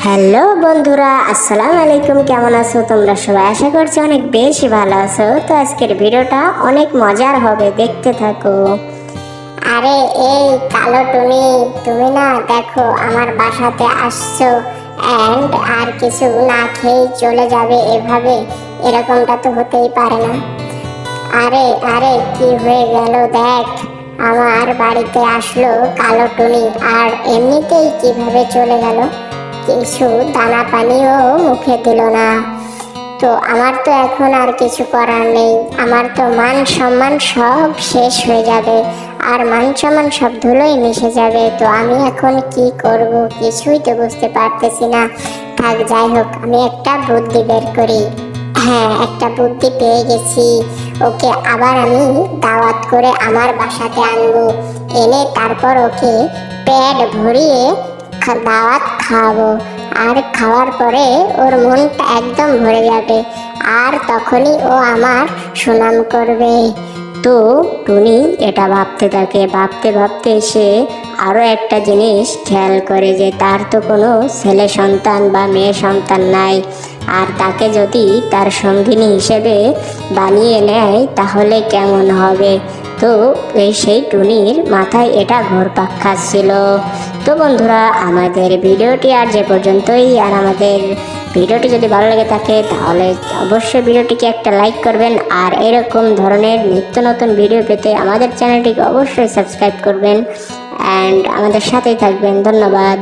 Hello বন্ধুরা, আসসালামু আলাইকুম। কেমন আছো তোমরা সবাই? আশা করছি অনেক বেশি ভালো আছো। তো আজকের ভিডিওটা অনেক মজার হবে, দেখতে থাকো। আরে এই কালো টুনি, তুমি না দেখো আমার বাসাতে আসছো এন্ড আর কিছু না খেয়ে চলে যাবে এভাবে? এরকমটা তো হতেই পারে না। আরে আরে কি হয়ে গেল দেখ, আমার বাড়িতে আসলো কালো টুনি আর এমনিতেই কিভাবে চলে গেল, কিছু দানা পানিও মুখে দিল না। তো আমার তো এখন আর কিছু করার নেই, আমার তো মান সম্মান সব শেষ হয়ে যাবে, আর মান সম্মান সব ধুলোয় মিশে যাবে। তো আমি এখন কি করব কিছুই তো বুঝতে পারতেছি না। থাক, যাই হোক, আমি একটা বুদ্ধি বের করি। হ্যাঁ, একটা বুদ্ধি পেয়ে গেছি। ওকে আবার আমি দাওয়াত করে আমার বাসাতে আনবো, এনে তারপর ওকে পেট ভরিয়ে দাওয়াত খাওয়াবো। আর খাওয়ার পরে ওর মনটা একদম ভরে যাবে, আর তখনই ও আমার সুনাম করবে। তো টুনি এটা ভাবতে থাকে, ভাবতে ভাবতে সে আরও একটা জিনিস খেয়াল করে যে তার তো কোনো ছেলে সন্তান বা মেয়ে সন্তান নাই, আর তাকে যদি তার সঙ্গিনী হিসেবে বানিয়ে নেয় তাহলে কেমন হবে। তো সেই টুনির মাথায় এটা ঘুরপাক খাচ্ছিল। তো বন্ধুরা, আমাদের ভিডিওটি আর যে পর্যন্তই। আর আমাদের ভিডিওটি যদি ভালো লেগে থাকে তাহলে অবশ্যই ভিডিওটিকে একটা লাইক করবেন, আর এরকম ধরনের নিত্য নতুন ভিডিও পেতে আমাদের চ্যানেলটিকে অবশ্যই সাবস্ক্রাইব করবেন অ্যান্ড আমাদের সাথেই থাকবেন। ধন্যবাদ।